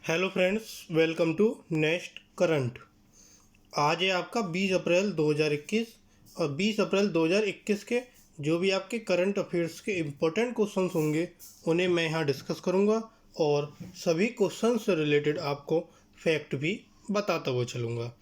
Hello friends, welcome to next current. आज है आपका 20 अप्रैल 2021 और 20 अप्रैल 2021 के जो भी आपके करंट अफेयर्स के इम्पोर्टेंट क्वेश्चंस होंगे उन्हें मैं यहाँ डिस्कस करूँगा और सभी क्वेश्चन से रिलेटेड आपको फैक्ट भी बताता हुआ चलूँगा।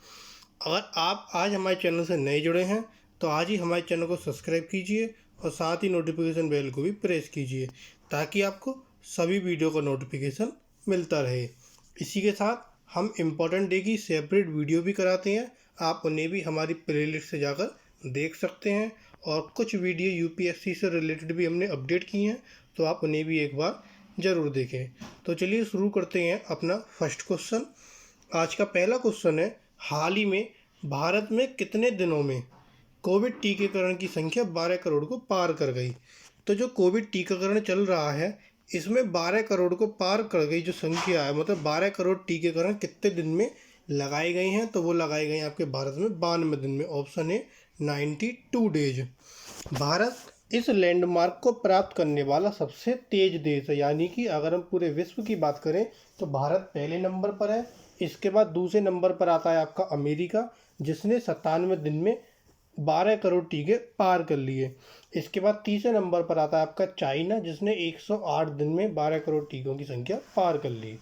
अगर आप आज हमारे चैनल से नए जुड़े हैं तो आज ही हमारे चैनल को सब्सक्राइब कीजिए और साथ ही नोटिफिकेशन बेल को भी प्रेस कीजिए ताकि आपको सभी वीडियो का नोटिफिकेशन मिलता रहे। इसी के साथ हम इम्पोर्टेंट डे की सेपरेट वीडियो भी कराते हैं, आप उन्हें भी हमारी प्लेलिस्ट से जाकर देख सकते हैं और कुछ वीडियो यूपीएससी से रिलेटेड भी हमने अपडेट की हैं, तो आप उन्हें भी एक बार ज़रूर देखें। तो चलिए शुरू करते हैं अपना फर्स्ट क्वेश्चन। आज का पहला क्वेश्चन है, हाल ही में भारत में कितने दिनों में कोविड टीकाकरण की संख्या 12 करोड़ को पार कर गई? तो जो कोविड टीकाकरण चल रहा है इसमें 12 करोड़ को पार कर गई जो संख्या है, मतलब 12 करोड़ टीकाकरण कितने दिन में लगाए गए हैं? तो वो लगाए गए हैं आपके भारत में 92 दिन में। ऑप्शन है 92 डेज। भारत इस लैंडमार्क को प्राप्त करने वाला सबसे तेज देश है, यानी कि अगर हम पूरे विश्व की बात करें तो भारत पहले नंबर पर है। इसके बाद दूसरे नंबर पर आता है आपका अमेरिका, जिसने 97 दिन में 12 करोड़ टीके पार कर लिए। इसके बाद तीसरे नंबर पर आता है आपका चाइना, जिसने 108 दिन में 12 करोड़ टीकों की संख्या पार कर ली।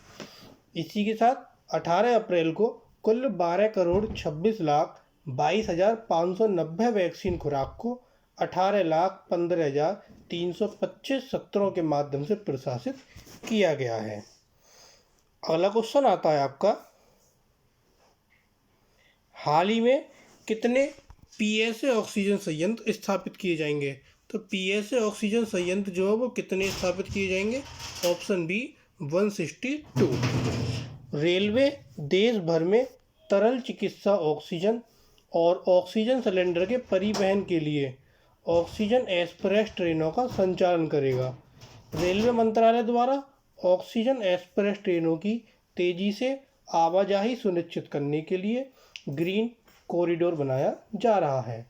इसी के साथ 18 अप्रैल को कुल 12 करोड़ 26 लाख 22,590 वैक्सीन खुराक को 18,15,325 सत्रों के माध्यम से प्रशासित किया गया है। अगला क्वेश्चन आता है आपका, हाल ही में कितने पीएसए ऑक्सीजन संयंत्र स्थापित किए जाएंगे? तो पीएसए ऑक्सीजन संयंत्र जो है वो कितने स्थापित किए जाएंगे? Option B 162। रेलवे देश भर में तरल चिकित्सा ऑक्सीजन और ऑक्सीजन सिलेंडर के परिवहन के लिए ऑक्सीजन एक्सप्रेस ट्रेनों का संचालन करेगा। रेलवे मंत्रालय द्वारा ऑक्सीजन एक्सप्रेस ट्रेनों की तेजी से आवाजाही सुनिश्चित करने के लिए ग्रीन कॉरिडोर बनाया जा रहा है।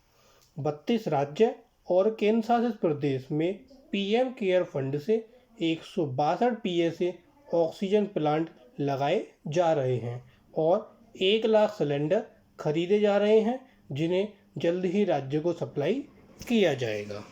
32 राज्य और केंद्र शासित प्रदेश में पीएम केयर फंड से 162 पीएसए ऑक्सीजन प्लांट लगाए जा रहे हैं और 1 लाख सिलेंडर खरीदे जा रहे हैं, जिन्हें जल्द ही राज्य को सप्लाई किया जाएगा।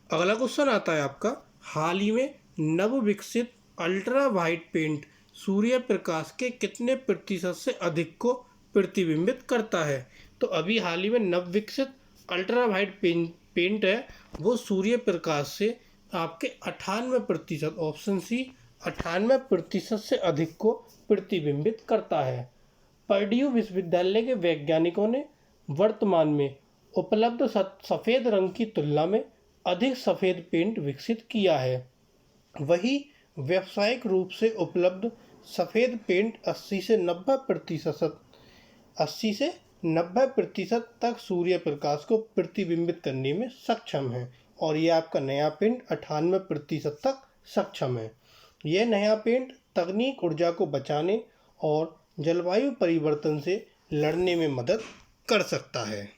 अगला क्वेश्चन आता है आपका, हाल ही में नव विकसित ultra white paint Surya Prakash के कितने प्रतिशत से अधिक को प्रतिबिंबित करता है? तो अभी हाल ही में नव विकसित अल्ट्रा वाइट पेंट है वो सूर्य प्रकाश से आपके 98%, ऑप्शन सी 98% से अधिक को प्रतिबिंबित करता है। पर्ड्यू विश्वविद्यालय के वैज्ञानिकों ने वर्तमान में उपलब्ध सफ़ेद रंग की तुलना में अधिक सफ़ेद पेंट विकसित किया है। वही व्यावसायिक रूप से उपलब्ध सफ़ेद पेंट 80 से 90% तक सूर्य प्रकाश को प्रतिबिंबित करने में सक्षम है और ये आपका नया पेंट 98% तक सक्षम है। यह नया पेंट तकनीक ऊर्जा को बचाने और जलवायु परिवर्तन से लड़ने में मदद कर सकता है।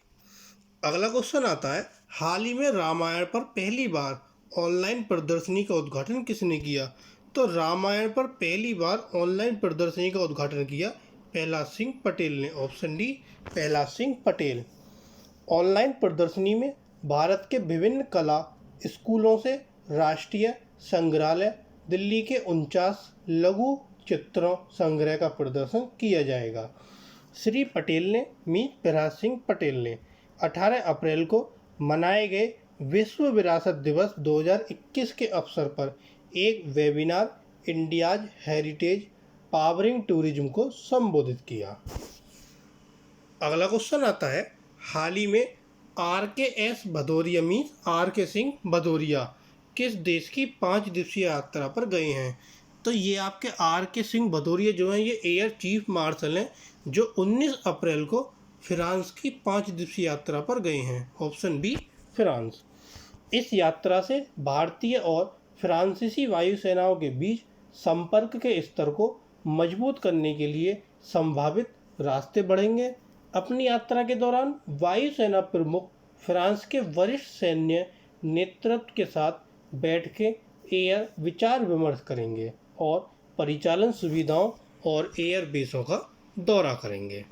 अगला क्वेश्चन आता है, हाल ही में रामायण पर पहली बार ऑनलाइन प्रदर्शनी का उद्घाटन किसने किया? तो रामायण पर पहली बार ऑनलाइन प्रदर्शनी का उद्घाटन किया प्रहलाद सिंह पटेल ने। Option D Prahlad Singh Patel. Online प्रदर्शनी में भारत के विभिन्न कला स्कूलों से राष्ट्रीय संग्रहालय दिल्ली के 49 लघु चित्रों संग्रह का प्रदर्शन किया जाएगा। श्री पटेल ने प्रहलाद सिंह पटेल ने 18 अप्रैल को मनाए गए विश्व विरासत दिवस 2021 के अवसर पर एक webinar India's heritage powering tourism को संबोधित किया। अगला क्वेश्चन आता है, हाल ही में आर के सिंह भदौरिया किस देश की 5 दिवसीय यात्रा पर गए हैं? तो ये आपके आर के सिंह भदौरिया जो हैं ये एयर चीफ मार्शल हैं जो 19 अप्रैल को फ्रांस की 5 दिवसीय यात्रा पर गए हैं। Option B France. इस यात्रा से भारतीय और फ्रांसीसी वायुसेनाओं के बीच संपर्क के स्तर को मजबूत करने के लिए संभावित रास्ते बढ़ेंगे। अपनी यात्रा के दौरान वायुसेना प्रमुख फ्रांस के वरिष्ठ सैन्य नेतृत्व के साथ बैठ के एयर विचार विमर्श करेंगे और परिचालन सुविधाओं और एयरबेसों का दौरा करेंगे।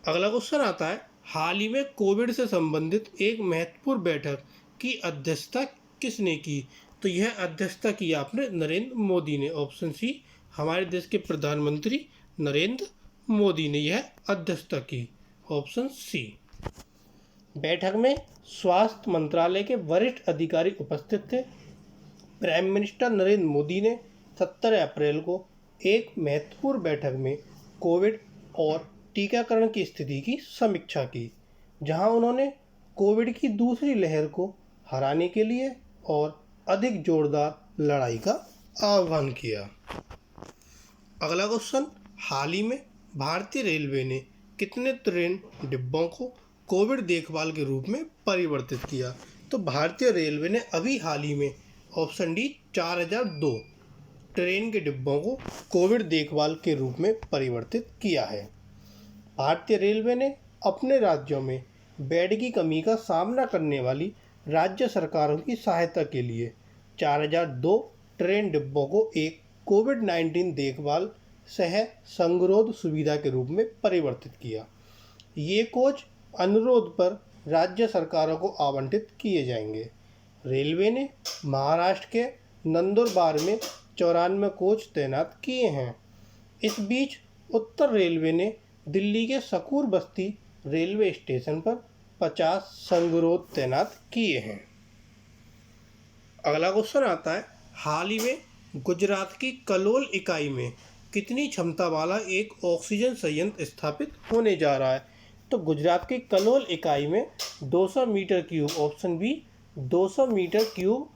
अगला क्वेश्चन आता है, हाल ही में कोविड से संबंधित एक महत्वपूर्ण बैठक की अध्यक्षता किसने की? तो यह अध्यक्षता की आपने नरेंद्र मोदी ने। ऑप्शन सी, हमारे देश के प्रधानमंत्री नरेंद्र मोदी ने यह अध्यक्षता की। Option C. बैठक में स्वास्थ्य मंत्रालय के वरिष्ठ अधिकारी उपस्थित थे। प्राइम मिनिस्टर नरेंद्र मोदी ने 17 अप्रैल को एक महत्वपूर्ण बैठक में कोविड और टीकाकरण की स्थिति की समीक्षा की, जहां उन्होंने कोविड की दूसरी लहर को हराने के लिए और अधिक जोरदार लड़ाई का आह्वान किया। अगला क्वेश्चन, हाल ही में भारतीय रेलवे ने कितने ट्रेन डिब्बों को कोविड देखभाल के रूप में परिवर्तित किया? तो भारतीय रेलवे ने अभी हाल ही में, ऑप्शन डी, 4002 ट्रेन के डिब्बों को कोविड देखभाल के रूप में परिवर्तित किया है। भारतीय रेलवे ने अपने राज्यों में बेड की कमी का सामना करने वाली राज्य सरकारों की सहायता के लिए 4002 ट्रेन डिब्बों को एक कोविड-19 देखभाल सह संगरोध सुविधा के रूप में परिवर्तित किया। ये कोच अनुरोध पर राज्य सरकारों को आवंटित किए जाएंगे। रेलवे ने महाराष्ट्र के नंदुरबार में 94 कोच तैनात किए हैं। इस बीच उत्तर रेलवे ने दिल्ली के सकूर बस्ती रेलवे स्टेशन पर 50 संगरोध तैनात किए हैं। अगला क्वेश्चन आता है, हाल ही में गुजरात की कलोल इकाई में कितनी क्षमता वाला एक ऑक्सीजन संयंत्र स्थापित होने जा रहा है? तो गुजरात की कलोल इकाई में 200 metre cube, option B, 200 metre cube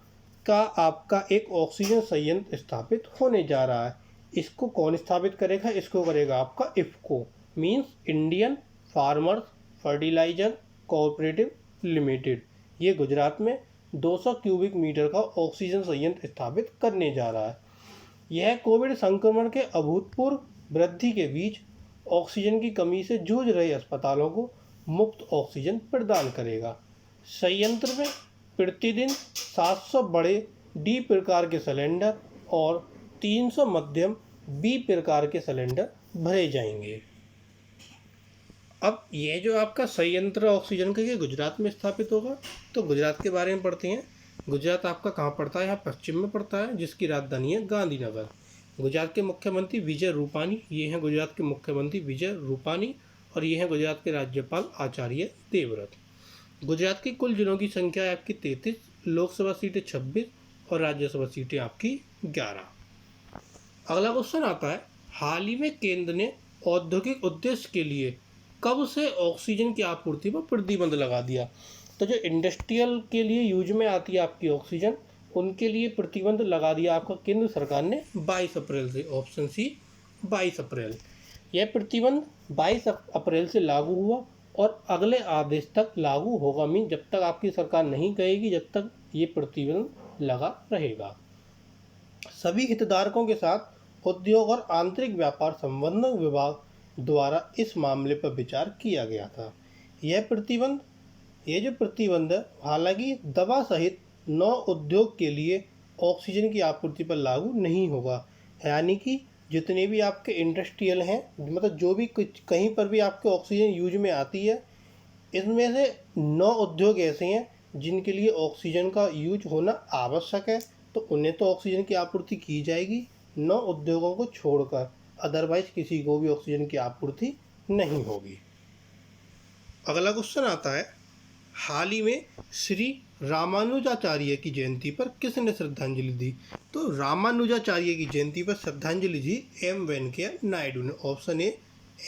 का आपका एक ऑक्सीजन संयंत्र स्थापित होने जा रहा है। इसको कौन स्थापित करेगा? इसको करेगा आपका IFFCO, means Indian farmers fertiliser cooperative limited. ये गुजरात में 200 क्यूबिक मीटर का ऑक्सीजन संयंत्र स्थापित करने जा रहा है। यह कोविड संक्रमण के अभूतपूर्व वृद्धि के बीच ऑक्सीजन की कमी से जूझ रहे अस्पतालों को मुफ्त ऑक्सीजन प्रदान करेगा। संयंत्र में प्रतिदिन 700 बड़े डी प्रकार के सिलेंडर और 300 मध्यम बी प्रकार के सिलेंडर भरे जाएंगे। अब यह जो आपका संयंत्र ऑक्सीजन का ये गुजरात में स्थापित होगा, तो गुजरात के बारे में पढ़ते हैं। गुजरात आपका कहाँ पड़ता है? यहाँ पश्चिम में पड़ता है, जिसकी राजधानी है गांधीनगर। गुजरात के मुख्यमंत्री विजय रूपानी, ये हैं गुजरात के मुख्यमंत्री विजय रूपानी, और ये हैं गुजरात के राज्यपाल आचार्य देवव्रत। गुजरात की कुल जिलों की संख्या है आपकी 33, लोकसभा सीटें 26 और राज्यसभा सीटें आपकी 11। अगला क्वेश्चन आता है, हाल ही में केंद्र ने औद्योगिक उद्देश्य के लिए कब से ऑक्सीजन की आपूर्ति पर प्रतिबंध लगा दिया? तो जो इंडस्ट्रियल के लिए यूज में आती है आपकी ऑक्सीजन, उनके लिए प्रतिबंध लगा दिया आपका केंद्र सरकार ने 22 अप्रैल से। ऑप्शन सी, 22 अप्रैल। यह प्रतिबंध 22 अप्रैल से लागू हुआ और अगले आदेश तक लागू होगा, मीन जब तक आपकी सरकार नहीं कहेगी जब तक ये प्रतिबंध लगा रहेगा। सभी हितधारकों के साथ उद्योग और आंतरिक व्यापार संवर्धन विभाग द्वारा इस मामले पर विचार किया गया था। ये जो प्रतिबंध हालांकि दवा सहित 9 उद्योग के लिए ऑक्सीजन की आपूर्ति पर लागू नहीं होगा। यानी कि जितने भी आपके इंडस्ट्रियल हैं, मतलब जो भी कहीं पर भी आपके ऑक्सीजन यूज में आती है, इसमें से 9 उद्योग ऐसे हैं जिनके लिए ऑक्सीजन का यूज होना आवश्यक है, तो उन्हें तो ऑक्सीजन की आपूर्ति की जाएगी। 9 उद्योगों को छोड़कर अदरवाइज किसी को भी ऑक्सीजन की आपूर्ति नहीं होगी। अगला क्वेश्चन आता है, हाल ही में श्री रामानुजाचार्य की जयंती पर किसने श्रद्धांजलि दी? तो रामानुजाचार्य की जयंती पर श्रद्धांजलि दी एम वेंकैया नायडू ने। Option A,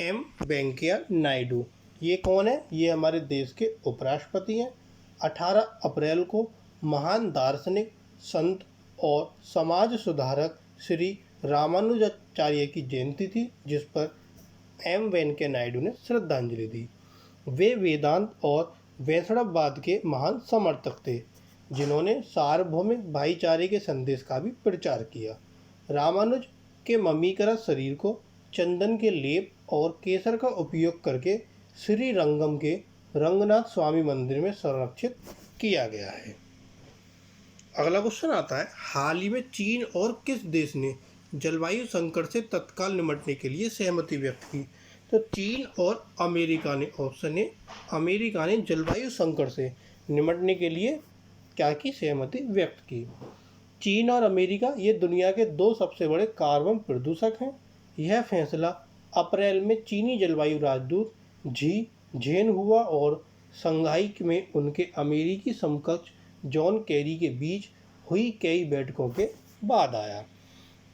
M Venkaiah Naidu. ये कौन है? ये हमारे देश के उपराष्ट्रपति हैं। 18 अप्रैल को महान दार्शनिक, संत और समाज सुधारक श्री रामानुजाचार्य की जयंती थी, जिस पर एम वेंकैया नायडू ने श्रद्धांजलि दी। वे वेदांत और वैष्णववाद के महान समर्थक थे, जिन्होंने सार्वभौमिक भाईचारे के संदेश का भी प्रचार किया। रामानुज के मम्मीकृत शरीर को चंदन के लेप और केसर का उपयोग करके श्री रंगम के रंगनाथ स्वामी मंदिर में संरक्षित किया गया है। अगला क्वेश्चन आता है, हाल ही में चीन और किस देश ने जलवायु संकट से तत्काल निपटने के लिए सहमति व्यक्त की। तो चीन और अमेरिका ने, ऑप्शन ए, अमेरिका ने जलवायु संकट से निपटने के लिए क्या की, सहमति व्यक्त की। चीन और अमेरिका ये दुनिया के दो सबसे बड़े कार्बन प्रदूषक हैं। यह फैसला अप्रैल में चीनी जलवायु राजदूत जी झेन हुआ और शंघाई में उनके अमेरिकी समकक्ष जॉन केरी के बीच हुई कई बैठकों के बाद आया।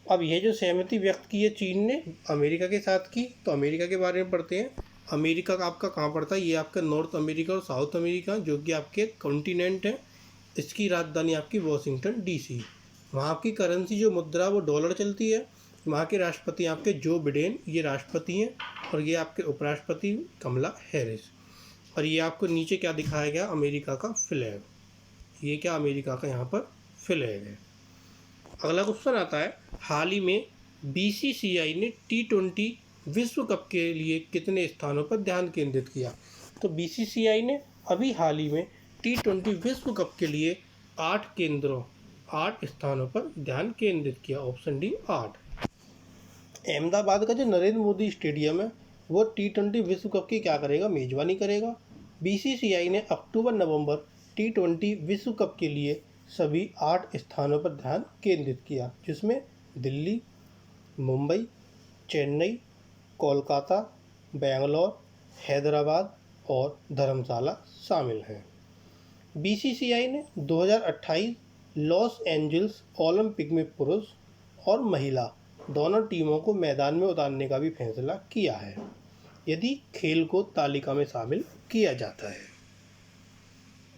अब यह जो सहमति व्यक्त की है चीन ने अमेरिका के साथ की, तो अमेरिका के बारे में पढ़ते हैं। अमेरिका का आपका कहाँ पड़ता है, ये आपका नॉर्थ अमेरिका और साउथ अमेरिका जो कि आपके कॉन्टिनेंट है। इसकी राजधानी आपकी वॉशिंगटन डीसी। वहाँ आपकी करेंसी जो मुद्रा वो डॉलर चलती है। वहाँ के राष्ट्रपति आपके जो बिडेन, ये राष्ट्रपति हैं, और ये आपके उपराष्ट्रपति कमला हैरिस। और ये आपको नीचे क्या दिखाया गया, अमेरिका का फ्लैग। ये क्या, अमेरिका का यहाँ पर फ्लैग है। अगला क्वेश्चन आता है, हाल ही में बीसीसीआई ने T20 विश्व कप के लिए कितने स्थानों पर ध्यान केंद्रित किया। तो बीसीसीआई ने अभी हाल ही में T20 विश्व कप के लिए 8 स्थानों पर ध्यान केंद्रित किया। Option D 8। अहमदाबाद का जो नरेंद्र मोदी स्टेडियम है वो T20 विश्व कप की क्या करेगा, मेजबानी करेगा। बीसीसीआई ने अक्टूबर नवंबर T20 विश्व कप के लिए सभी 8 स्थानों पर ध्यान केंद्रित किया, जिसमें दिल्ली, मुंबई, चेन्नई, कोलकाता, बेंगलोर, हैदराबाद और धर्मशाला शामिल हैं। बीसीसीआई ने 2028 लॉस एंजल्स ओलंपिक में पुरुष और महिला दोनों टीमों को मैदान में उतारने का भी फैसला किया है, यदि खेल को तालिका में शामिल किया जाता है।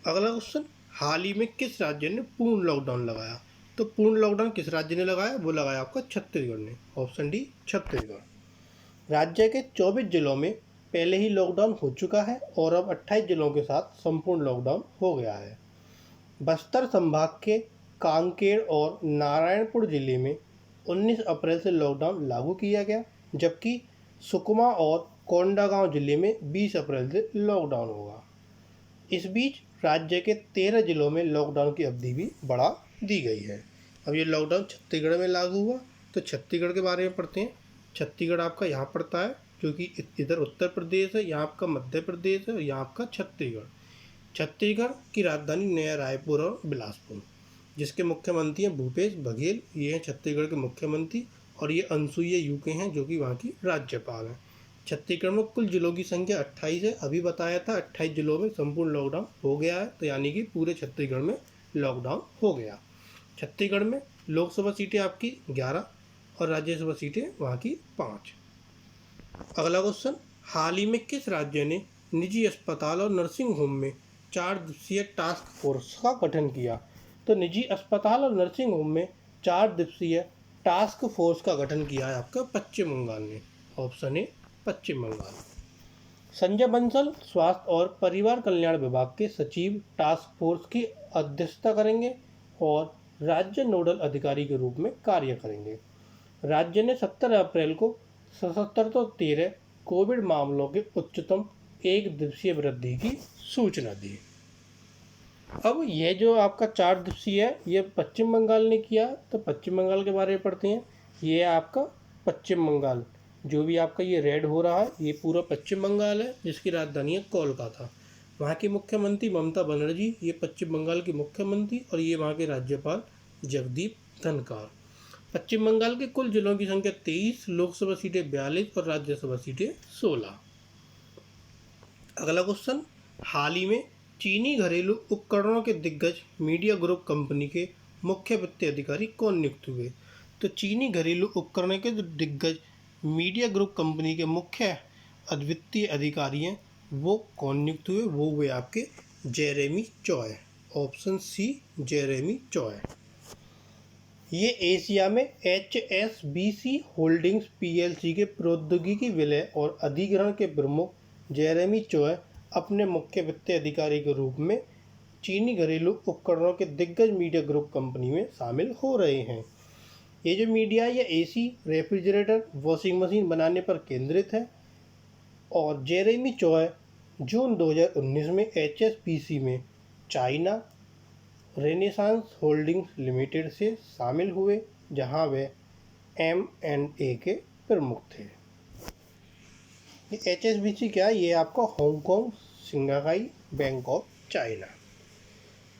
अगला क्वेश्चन, हाल ही में किस राज्य ने पूर्ण लॉकडाउन लगाया। तो पूर्ण लॉकडाउन किस राज्य ने लगाया, वो लगाया आपका छत्तीसगढ़ ने। Option D Chhattisgarh. राज्य के 24 जिलों में पहले ही लॉकडाउन हो चुका है और अब 28 जिलों के साथ संपूर्ण लॉकडाउन हो गया है। बस्तर संभाग के कांकेर और नारायणपुर जिले में 19 अप्रैल से लॉकडाउन लागू किया गया, जबकि सुकमा और कोंडागांव जिले में 20 अप्रैल से लॉकडाउन होगा। इस बीच राज्य के 13 जिलों में लॉकडाउन की अवधि भी बढ़ा दी गई है। अब ये लॉकडाउन छत्तीसगढ़ में लागू हुआ, तो छत्तीसगढ़ के बारे में पढ़ते हैं। छत्तीसगढ़ आपका यहाँ पड़ता है, जो कि इधर उत्तर प्रदेश है, यहाँ आपका मध्य प्रदेश है और यहाँ आपका छत्तीसगढ़। छत्तीसगढ़ की राजधानी नया रायपुर और बिलासपुर, जिसके मुख्यमंत्री हैं भूपेश बघेल, ये हैं छत्तीसगढ़ के मुख्यमंत्री। और ये अनसुईया यूके हैं जो कि वहाँ की राज्यपाल हैं। छत्तीसगढ़ में कुल जिलों की संख्या 28 है। अभी बताया था 28 जिलों में संपूर्ण लॉकडाउन हो गया है, तो यानी कि पूरे छत्तीसगढ़ में लॉकडाउन हो गया। छत्तीसगढ़ में लोकसभा सीटें आपकी 11 और राज्यसभा सीटें वहाँ की 5। अगला क्वेश्चन, हाल ही में किस राज्य ने निजी अस्पताल और नर्सिंग होम में 4 दिवसीय टास्क फोर्स का गठन किया। तो निजी अस्पताल और नर्सिंग होम में 4 दिवसीय टास्क फोर्स का गठन किया है आपका पश्चिम बंगाल ने। ऑप्शन ए पश्चिम बंगाल। संजय बंसल स्वास्थ्य और परिवार कल्याण विभाग के सचिव टास्क फोर्स की अध्यक्षता करेंगे और राज्य नोडल अधिकारी के रूप में कार्य करेंगे। राज्य ने 17 अप्रैल को 7713 कोविड मामलों के उच्चतम 1 दिवसीय वृद्धि की सूचना दी। अब यह जो आपका 4 दिवसीय है ये पश्चिम बंगाल ने किया, तो पश्चिम बंगाल के बारे में पढ़ते हैं। ये आपका पश्चिम बंगाल, जो भी आपका ये रेड हो रहा है ये पूरा पश्चिम बंगाल है, जिसकी राजधानी है कोलकाता। वहाँ की मुख्यमंत्री ममता बनर्जी, ये पश्चिम बंगाल की मुख्यमंत्री, और ये वहाँ के राज्यपाल जगदीप धनखड़। पश्चिम बंगाल के कुल जिलों की संख्या 23, लोकसभा सीटें 42 और राज्यसभा सीटें 16। अगला क्वेश्चन, हाल ही में चीनी घरेलू उपकरणों के दिग्गज मीडिया ग्रुप कंपनी के मुख्य वित्तीय अधिकारी कौन नियुक्त हुए। तो चीनी घरेलू उपकरणों के दिग्गज मीडिया ग्रुप कंपनी के मुख्य वित्तीय अधिकारी हैं, वो कौन नियुक्त हुए, वो हुए आपके जेरेमी चॉय। Option C Jeremy चॉय। ये एशिया में HSBC होल्डिंग्स PLC के प्रौद्योगिकी विलय और अधिग्रहण के प्रमुख जेरेमी चॉय अपने मुख्य वित्तीय अधिकारी के रूप में चीनी घरेलू उपकरणों के दिग्गज मीडिया ग्रुप कंपनी में शामिल हो रहे हैं। ये जो मीडिया या AC, रेफ्रिजरेटर, वॉशिंग मशीन बनाने पर केंद्रित है। और जेरेमी चॉय जून 2019 में HSBC में चाइना रेनेसांस होल्डिंग्स लिमिटेड से शामिल हुए, जहां वे M&A के प्रमुख थे। ये HSBC क्या है? ये आपका हांगकांग सिंगाई बैंक ऑफ चाइना।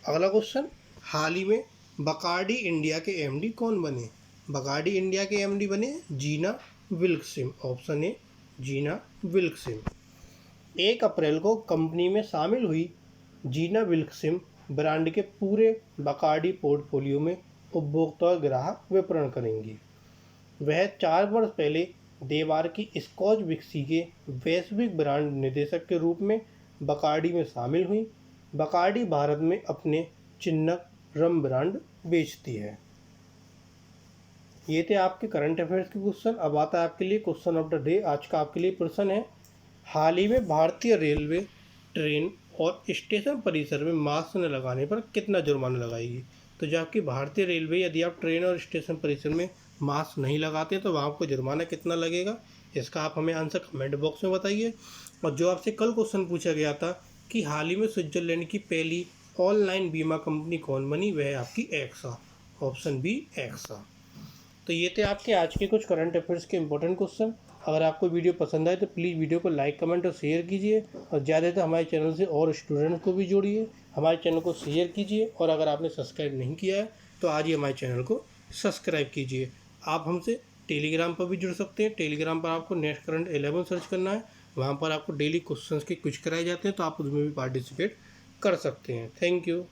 अगला क्वेश्चन, हाल ही में बकार्डी इंडिया के MD कौन बने? बकार्डी इंडिया के MD बने जीना विल्कसिम। ऑप्शन ए जीना विल्कसिम। 1 अप्रैल को कंपनी में शामिल हुई जीना विल्कसिम ब्रांड के पूरे बकार्डी पोर्टफोलियो में उपभोक्ता और ग्राहक विपणन करेंगी। वह 4 वर्ष पहले देवार की स्कॉच विस्की के वैश्विक ब्रांड निदेशक के रूप में बकार्डी में शामिल हुई। बकार्डी भारत में अपने चिन्हक रम ब्रांड बेचती है। ये थे आपके करंट अफेयर्स के क्वेश्चन। अब आता है आपके लिए क्वेश्चन ऑफ द डे। आज का आपके लिए प्रश्न है, हाल ही में भारतीय रेलवे ट्रेन और स्टेशन परिसर में मास्क न लगाने पर कितना जुर्माना लगाएगी? तो जो आपकी भारतीय रेलवे, यदि आप ट्रेन और स्टेशन परिसर में मास्क नहीं लगाते तो वहाँ आपको जुर्माना कितना लगेगा, इसका आप हमें आंसर कमेंट बॉक्स में बताइए। और जो आपसे कल क्वेश्चन पूछा गया था कि हाल ही में स्विट्जरलैंड की पहली ऑनलाइन बीमा कंपनी कौन बनी, वह है आपकी एक्सा। Option B AXA. तो ये थे आपके आज के कुछ करंट अफेयर्स के इंपॉर्टेंट क्वेश्चन। अगर आपको वीडियो पसंद आए तो प्लीज़ वीडियो को लाइक, कमेंट और शेयर कीजिए, और ज़्यादातर हमारे चैनल से और स्टूडेंट्स को भी जोड़िए। हमारे चैनल को शेयर कीजिए, और अगर आपने सब्सक्राइब नहीं किया है तो आज ही हमारे चैनल को सब्सक्राइब कीजिए। आप हमसे टेलीग्राम पर भी जुड़ सकते हैं। टेलीग्राम पर आपको नेक्स्ट करंट 11 सर्च करना है। वहाँ पर आपको डेली क्वेश्चंस के कुछ कराए जाते हैं, तो आप उसमें भी पार्टिसिपेट कर सकते हैं। Thank you.